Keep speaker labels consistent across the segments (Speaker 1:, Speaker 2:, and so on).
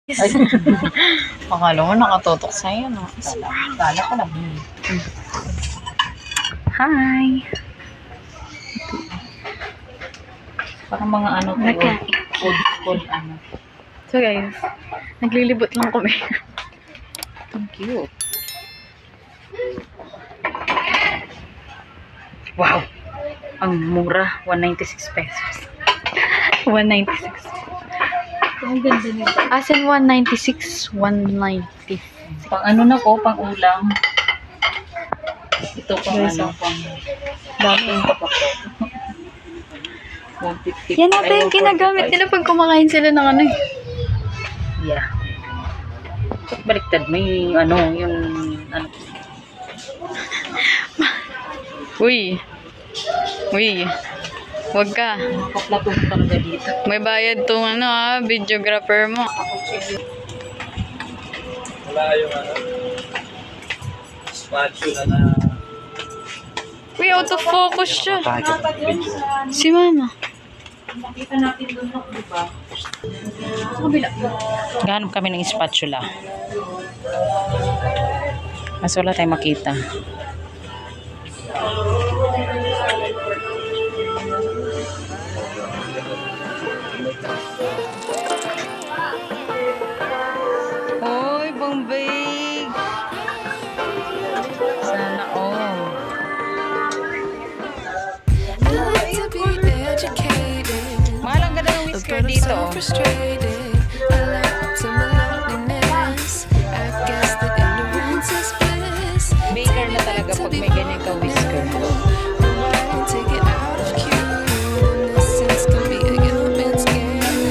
Speaker 1: Ay, akala mo nakatutok sa'yo, no? Kala ko lang. Hi! Parang mga ano to, old ano.
Speaker 2: So guys, naglilibot lang kami.
Speaker 1: Ang cute. Wow! Ang mura, 196 pesos.
Speaker 2: 196.
Speaker 1: Ang ganda nito.
Speaker 2: As in 196, 190.
Speaker 1: Pang ano na po, pang ulam. Ito pang
Speaker 2: Guys,
Speaker 1: ano, pang
Speaker 2: dami.
Speaker 1: 150.
Speaker 2: Yan ata yung ginagamit nila pag kumakain sila ng ano eh.
Speaker 1: Yeah. Baliktad, may ano, yung ano.
Speaker 2: Uy. Uy. Huwag ka.
Speaker 1: Nakaplatong talaga dito.
Speaker 2: May bayad tong ano videographer mo.
Speaker 3: Wala yung ano, spatula na
Speaker 2: Uy, out of focus siya. Si mama.
Speaker 1: Nakita natin doon na, di ba? Sa kabila. Gahanap kami ng spatula. Mas wala tayong makita.
Speaker 2: Hoy, Bombay. Sana all. Mahal ang ganda ng whisker dito. Baker na talaga pag may ganyan ka whisker.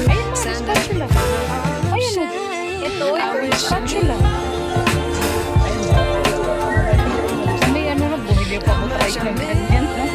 Speaker 2: Ayun na, spatula. Ayun na. Ito, spatula. May ano na, bumili pa mo tayo ng ganyan. No?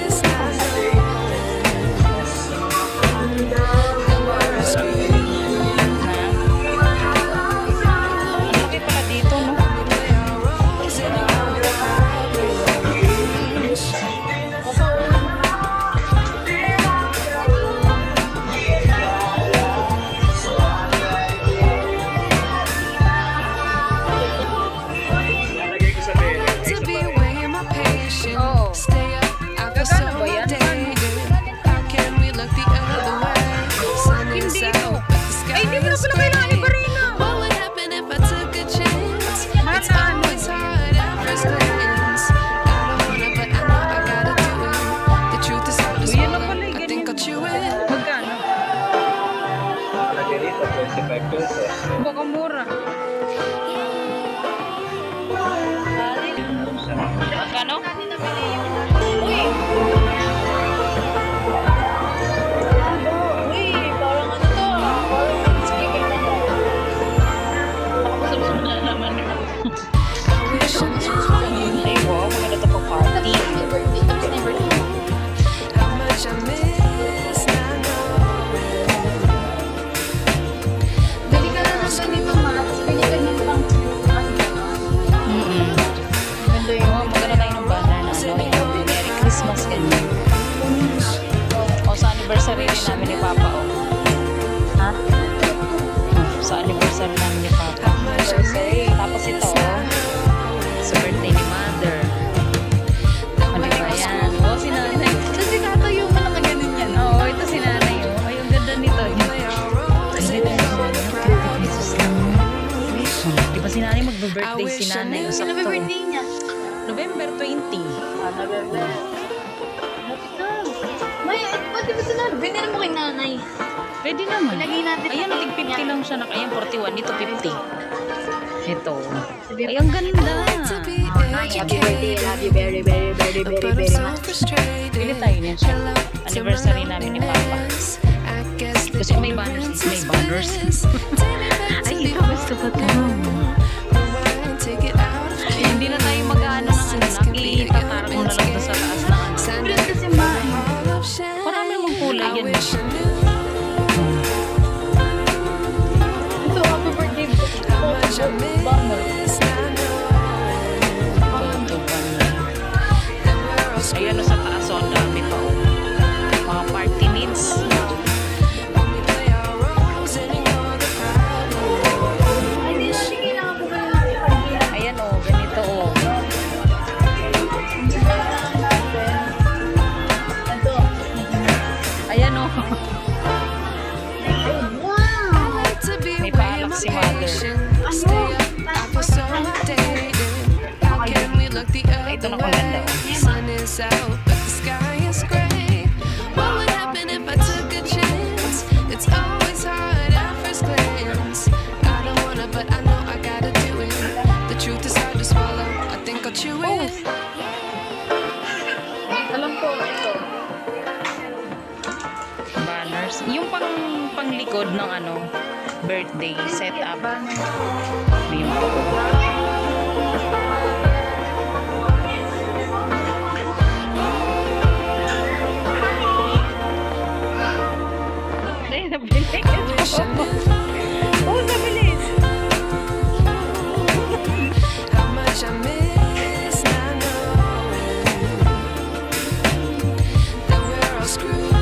Speaker 3: lagay dito, 25 pesos.
Speaker 2: Baka mura. Magkano? Uy! Uy, parang ano to? Parang speaker na to. Susunod na naman. Ay, wow, maganda to pang party. Anniversary rin namin ni Papa, oh. Ha? Sa anniversary namin ni Papa. Tapos ito, oh. Sa birthday ni Mother. Ano ba yan? Oh, si Nanay. Ito si Tatayo mo lang ganun yan. Oo, ito si Nanay, oh. Ay, yung ganda nito. Di ba si Nanay magbe-birthday si Nanay? Sakto.
Speaker 1: Ano birthday niya?
Speaker 2: November 20.
Speaker 1: November.
Speaker 4: Pati ba sila? Binira mo kay nanay.
Speaker 2: Pwede naman.
Speaker 4: Ilagay natin.
Speaker 2: Ayan, tig 50 lang siya. Ayan, 41. Ito, 50. Ito. Ay, ang ganda.
Speaker 4: Happy birthday. Love you very, very, very, very, very much.
Speaker 2: Pili tayo niyan siya. Anniversary namin ni Papa. Kasi may banners. May banners. Ay, ito gusto ko ito. Hindi na tayo mag-ano ng anak. Itatarang mo na lang ito sa taas na anak.
Speaker 4: Kulit kasi maay.
Speaker 2: Marami namang kulay yan.
Speaker 4: Ito, happy birthday. Banner.
Speaker 2: Ayan o sa taas o, ang dami pa o. Mga party needs.
Speaker 4: myself, but the sky is gray. What would happen if I took a chance? It's always hard at first glance. I don't wanna, but I know I gotta do it. The truth is hard to swallow. I think I'll chew it.
Speaker 1: Alam ko, ito.
Speaker 2: Banners. Yung panglikod ng ano, birthday setup. Yung Ay, nabilis. Oh, nabilis.
Speaker 4: How much I miss, I know that we're all screwed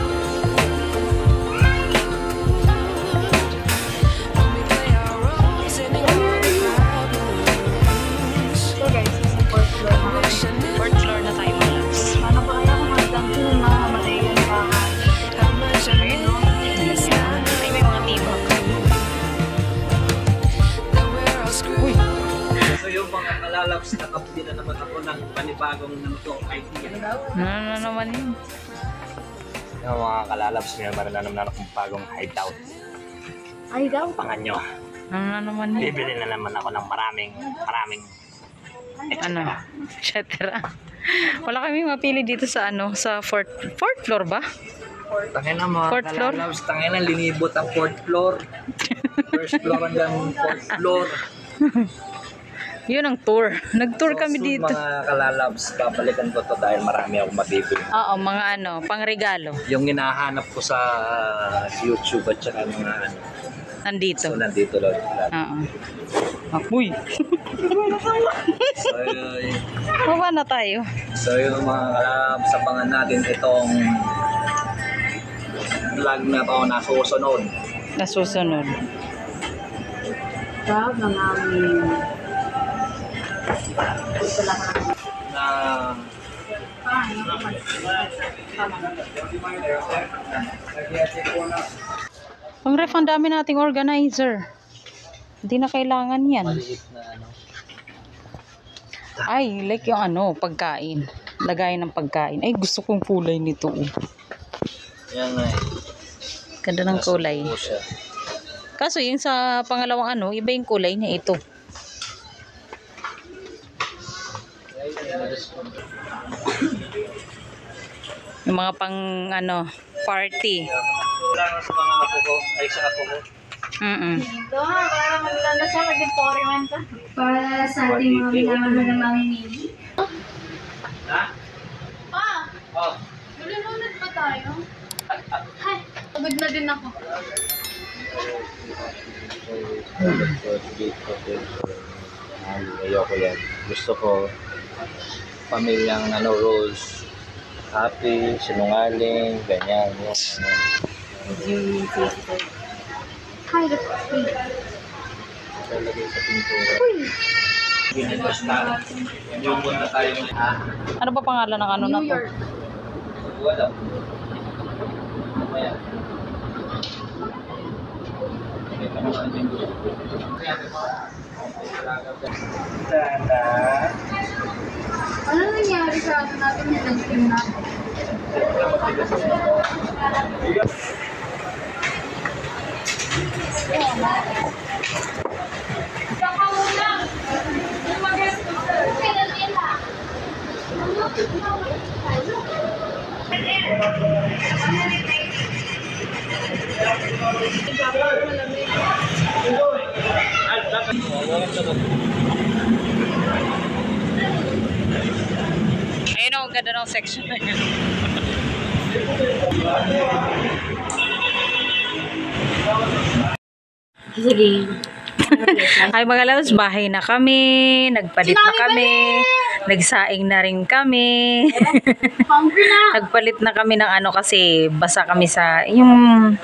Speaker 4: when we play our roles and ignore the problems.
Speaker 1: So guys, this is fourth floor na kami.
Speaker 4: Wish I knew
Speaker 2: Fourth floor na tayo, mga loves.
Speaker 1: Ano ba kaya kung hanggang doon mga matayin pa?
Speaker 4: how much I miss, I know
Speaker 2: Ay, may mga tibok.
Speaker 4: that we're all screwed.
Speaker 3: So yung mga kalalabs, nakapili na naman ako ng panibagong idea.
Speaker 2: Ano naman yun?
Speaker 3: Yung mga kalalabs, may naman akong bagong hideout.
Speaker 1: Ay, daw.
Speaker 3: Pangan nyo.
Speaker 2: Ano naman yun?
Speaker 3: Bibili na naman ako ng maraming
Speaker 2: Ano? Etc. Wala kami mapili dito sa ano, sa fourth floor ba?
Speaker 3: Tangin na mga
Speaker 2: Fourth floor?
Speaker 3: kalalabs, tangin na linibot ang fourth floor. First floor hanggang fourth floor.
Speaker 2: Yun ang tour. Nag-tour kami
Speaker 3: So,
Speaker 2: dito.
Speaker 3: mga kalalabs, babalikan ko to dahil marami akong mabibili.
Speaker 2: Oo, mga ano, pangregalo.
Speaker 3: Yung hinahanap ko sa YouTube at saka mga ano.
Speaker 2: Nandito.
Speaker 3: So, nandito lang.
Speaker 2: Oo. Uy!
Speaker 3: So,
Speaker 2: Baba na tayo.
Speaker 3: so yung mga kalalabs, abangan natin itong vlog na to na susunod.
Speaker 2: Nasusunod.
Speaker 1: Proud na namin. Ito lang ako.
Speaker 3: Na
Speaker 2: Pang ref, ang dami nating organizer. Hindi na kailangan yan.
Speaker 3: maliit na ano.
Speaker 2: Ay, like yung ano, pagkain. Lagay ng pagkain. Ay, gusto kong kulay nito.
Speaker 3: Yan nga eh.
Speaker 2: Ganda ng kulay.
Speaker 3: Po siya.
Speaker 2: Kaso yung sa pangalawang ano, iba yung kulay niya ito. Yung mga pang ano, party.
Speaker 3: Kailangan sa mga apo ko, ay sa apo ko.
Speaker 1: Ito, para maganda siya, maging foreman ka. Para sa ating mga minamahal na mamimili.
Speaker 3: Ha?
Speaker 1: Ah!
Speaker 3: Oh.
Speaker 1: Nalulunod ba tayo? Hay, pagod na din ako.
Speaker 3: Ayoko yan. Gusto ko pamilyang ano, rules. Happy, sinungaling, ganyan.
Speaker 1: Hi, that's me.
Speaker 3: Lalagay sa pintura. Basta, yung muna tayo ng
Speaker 2: Ano ba pangalan ng ano na
Speaker 1: New
Speaker 2: to?
Speaker 1: York.
Speaker 3: wala. Ayan. Ito naman yung gusto ko. Tanda.
Speaker 1: Ano nangyari sa atin natin yung nag-film na?
Speaker 2: Ayun o, ganda ng section na yun.
Speaker 1: Sige.
Speaker 2: Ay mga loves, bahay na kami, nagpalit na kami, nagsaing na rin kami.
Speaker 1: Hungry na.
Speaker 2: Nagpalit na kami ng ano kasi basa kami sa, yung,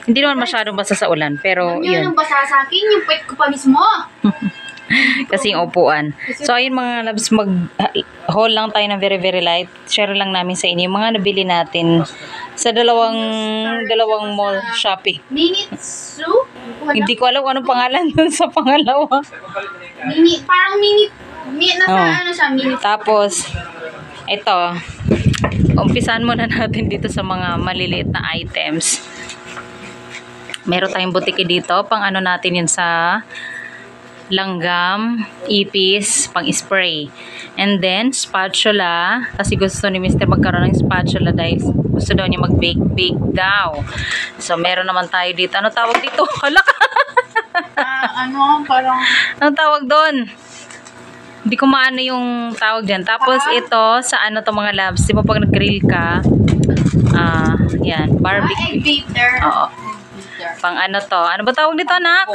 Speaker 2: hindi naman masyadong basa sa ulan, pero
Speaker 1: Yun
Speaker 2: yun.
Speaker 1: yung basa sa akin, yung pet ko pa mismo.
Speaker 2: Kasi yung upuan. So, ayun mga loves, mag-haul lang tayo ng very, very light. Share lang namin sa inyo yung mga nabili natin sa dalawang mall shopping.
Speaker 1: Minitsu?
Speaker 2: Hindi ko alam kung anong pangalan dun sa pangalawa.
Speaker 1: Parang nasa
Speaker 2: Oh.
Speaker 1: ano siya, minute.
Speaker 2: Tapos, ito, Umpisahan muna natin dito sa mga maliliit na items. Meron tayong butiki dito. Pang ano natin yun sa langgam, ipis, pang spray. And then, spatula. Kasi gusto ni Mr. magkaroon ng spatula dahil gusto daw niya mag-bake daw. So, meron naman tayo dito. Ano tawag dito? Hala ka!
Speaker 1: Parang...
Speaker 2: Anong tawag doon? Hindi ko maano yung tawag dyan. Tapos, ito, sa ano to mga labs. Di ba pag nag-grill ka, yan, barbecue.
Speaker 1: egg beater.
Speaker 2: Oo. Pang ano to? Ano ba tawag dito, anak?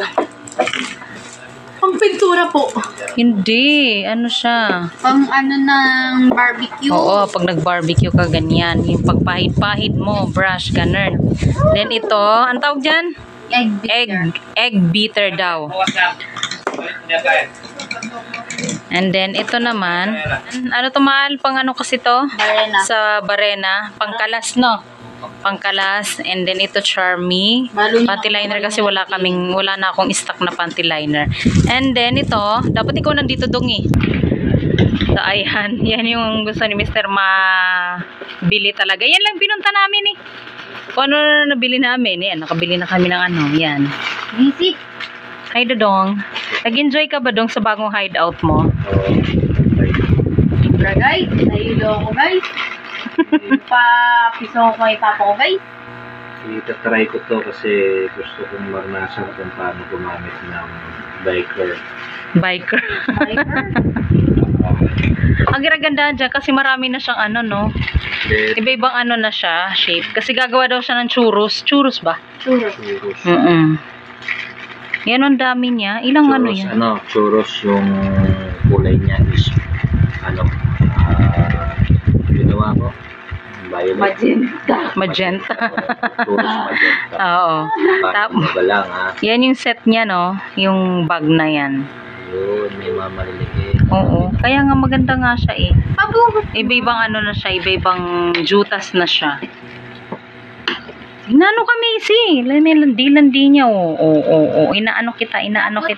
Speaker 1: Pang pintura po.
Speaker 2: Hindi. Ano siya?
Speaker 1: Pang ano ng barbecue.
Speaker 2: Oo, pag nag-barbecue ka, ganyan. Yung pagpahid-pahid mo, brush, ganun. Then ito, ano tawag dyan?
Speaker 1: Egg beater.
Speaker 2: Egg beater daw. And then, ito naman, ano to mahal? Pang ano kasi to?
Speaker 1: Barena.
Speaker 2: Sa barena. Pangkalas, no? Pangkalas. And then, ito Charmy. Panty liner kasi wala na akong stock na panty liner. And then, ito, dapat ikaw nandito dong eh. So, ayan. Yan yung gusto ni Mr. mabili talaga. Yan lang pinunta namin eh. Kung ano na nabili namin. Yan, nakabili na kami ng ano. Yan.
Speaker 1: Visit.
Speaker 2: Hi, Dodong. Nag-enjoy ka ba dong sa bagong hideout mo?
Speaker 1: Sobra guys. Nahilo ako guys. Piso ko kay papa ko guys.
Speaker 3: Itatry ko to kasi gusto kong maranasan kung paano gumamit ng biker.
Speaker 2: Biker. Ang ganda dyan kasi marami na siyang ano, no? Iba-ibang ano na siya, shape. Kasi gagawa daw siya ng churros. Churros ba?
Speaker 1: Churros.
Speaker 2: Yan ang dami niya. Ilang
Speaker 3: Churros,
Speaker 2: ano yan?
Speaker 3: Churros yung kulay niya is ginawa ko. Violet.
Speaker 2: Magenta.
Speaker 3: Churros magenta.
Speaker 2: Oo.
Speaker 3: Parang lang ha.
Speaker 2: Yan yung set niya, no? Yung bag na yan.
Speaker 3: Yun, may mamaliligid.
Speaker 2: Oo. Kaya nga maganda nga siya eh.
Speaker 1: Pabugot.
Speaker 2: Iba-ibang ano na siya. Iba-ibang jutas na siya. Inaano kami si? Landi niya. Oo. Inaano kita.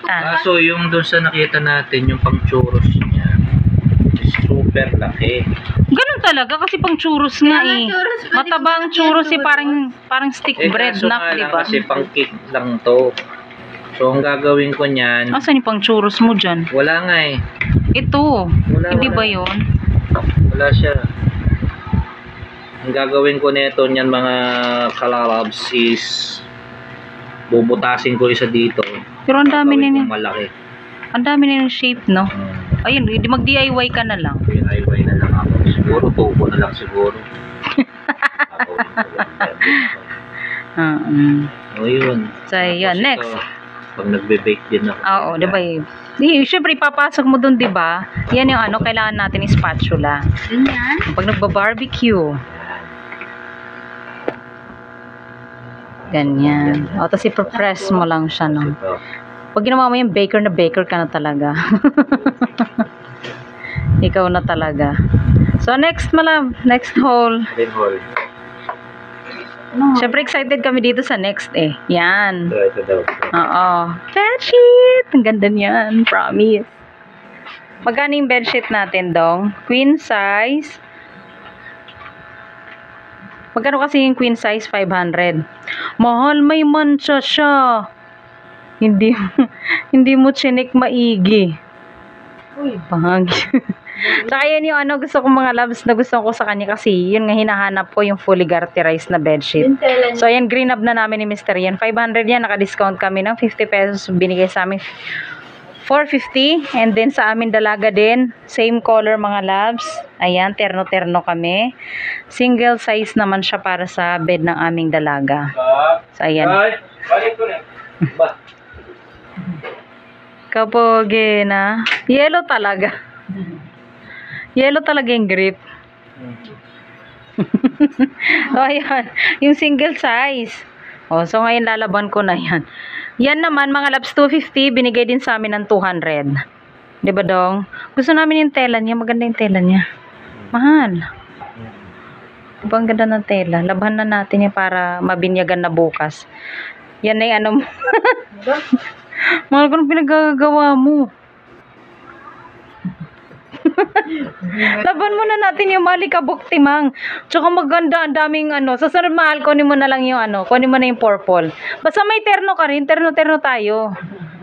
Speaker 3: Kaso yung doon sa nakita natin, yung pang churros niya, is super laki.
Speaker 2: Ganun talaga kasi pang churros nga eh.
Speaker 1: Churros, pwede
Speaker 2: Matabang
Speaker 1: mo
Speaker 2: churros eh
Speaker 1: churros.
Speaker 2: parang stick bread
Speaker 3: kaso
Speaker 2: na,
Speaker 3: nga
Speaker 2: di
Speaker 3: lang
Speaker 2: ba?
Speaker 3: kasi pang cake lang to. So, ang gagawin ko niyan,
Speaker 2: Asan yung pang churros mo dyan?
Speaker 3: wala nga eh.
Speaker 2: Ito. Hindi
Speaker 3: Wala.
Speaker 2: ba yun?
Speaker 3: Wala siya. Ang gagawin ko nito niyan mga kalalabs is bubutasin ko isa dito.
Speaker 2: Pero ang dami
Speaker 3: Gagawin
Speaker 2: na
Speaker 3: kong malaki.
Speaker 2: Ang dami na yung shape, no? Ayun, mag-DIY ka na lang.
Speaker 3: DIY na lang ako. Siguro tubo na lang siguro. O yun.
Speaker 2: So, yan.
Speaker 3: Tapos
Speaker 2: Next.
Speaker 3: ito, pag nagbe-bake din ako.
Speaker 2: Oo, di ba? Siyempre, papasok mo dun, di ba? Yan yung ano, kailangan natin yung spatula.
Speaker 1: Ganyan.
Speaker 2: Pag nagba-barbecue. Ganyan. O, tapos ipapress mo lang siya, no?
Speaker 3: Ito.
Speaker 2: Pag ginawa mo yung baker ka na talaga. Ikaw na talaga. So, next, malam. Next hole.
Speaker 3: Rin hole.
Speaker 2: Siyempre, excited kami dito sa next eh. Yan.
Speaker 3: Ito daw.
Speaker 2: Oo. Bedsheet! Ang ganda niyan. Promise. Magkano yung bedsheet natin, dong? Queen size. Magkano kasi yung queen size? 500. Mahal, may mancha siya. Hindi mo chinik maigi.
Speaker 1: Uy.
Speaker 2: Bahagi. Tsaka yan yung ano, gusto kong mga loves na gusto ko sa kanya kasi yun nga hinahanap ko yung fully garterized na bedsheet.
Speaker 1: Yung tela niya.
Speaker 2: So, ayan, green up na namin ni Mr. Yan. 500 yan, naka-discount kami ng 50 pesos. Binigay sa amin 450. And then, sa amin dalaga din. Same color, mga loves. Ayan, terno-terno kami. Single size naman siya para sa bed ng aming dalaga. So, ayan. Kapoge na. Yellow talaga. Yellow talaga yung grip. O, ayan. Yung single size. O, so ngayon lalaban ko na yan. Yan naman, mga labs, 250. Binigay din sa amin ng 200. Diba, dong? Gusto namin yung tela niya. Maganda yung tela niya. Mahal. Diba, ang ganda ng tela. Laban na natin yan para mabinyagan na bukas. Yan na yung ano mo. Mahal ko nung pinagagawa mo. Laban muna natin yung malikabok, Timang. Tsaka maganda, ang daming ano. Sa sunod, mahal, kunin mo na lang yung ano. Kunin mo na yung purple. Basta may terno ka rin. Terno tayo.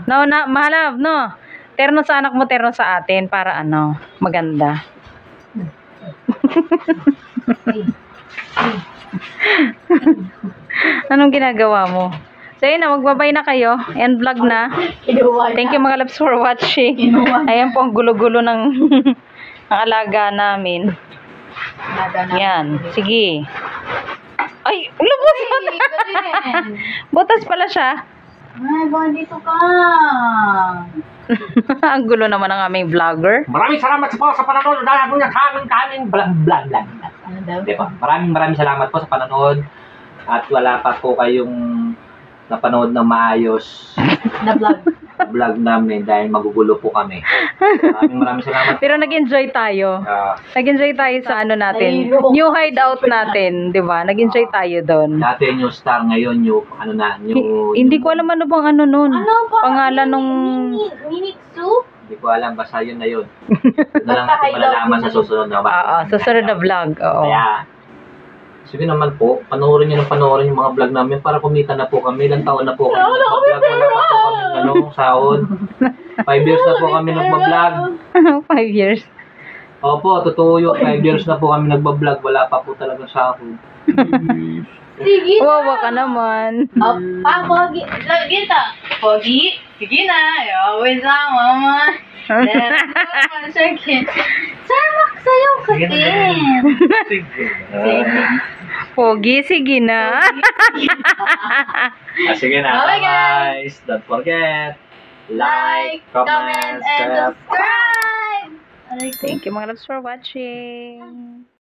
Speaker 2: No, mahal, no. Terno sa anak mo, terno sa atin. Para ano, maganda. Anong ginagawa mo? So yun na, magbabay na kayo. End vlog na. Thank you mga loves for watching. Ayan po ang gulo-gulo ng ang alaga namin. Yan. Sige. Ay, lubos! Butas pala siya.
Speaker 1: Ay, bakit dito ka?
Speaker 2: Ang gulo naman ng aming vlogger.
Speaker 3: Maraming salamat po sa panonood dahil po ng kaming vlog.
Speaker 1: Ano daw?
Speaker 3: Diba? Maraming salamat po sa panonood at wala pa po kayong napanood na maayos
Speaker 1: Na vlog.
Speaker 3: vlog namin dahil magugulo po kami. Maraming salamat.
Speaker 2: Pero nag-enjoy tayo. Nag-enjoy tayo sa ano natin. New hideout natin, 'di ba? Nag-enjoy tayo doon.
Speaker 3: Dati new star, ngayon new ano na, new
Speaker 2: Hindi ko alam ano bang ano noon.
Speaker 1: Ano ba?
Speaker 2: Pangalan nung
Speaker 1: Minitsu?
Speaker 3: Hindi ko alam, basta yun na yun. Yun na lang natin malalaman sa susunod na
Speaker 2: Oo, susunod na vlog. Oo.
Speaker 3: Kaya, sige naman po, panoorin nyo yung mga vlog namin para kumita na po kami. Ilang taon na po kami nagpa-vlog. Wala pa po kami sahod. 5 years na po kami nagpa-vlog.
Speaker 2: 5 years.
Speaker 3: Opo, totoo yun. 5 years na po kami nagpa-vlog. Wala pa po talaga sahod.
Speaker 1: Sige na.
Speaker 2: Wawa ka naman.
Speaker 1: Pogi. Gita. Pogi. Sige na. Always na, mama. Sige. Samak sa'yo kasi.
Speaker 3: Sige.
Speaker 2: Pogi, sige na.
Speaker 3: Sige na.
Speaker 1: Okay,
Speaker 3: Guys, don't forget. Like, comment,
Speaker 1: and
Speaker 3: share.
Speaker 1: subscribe.
Speaker 2: Thank you mga loves for watching.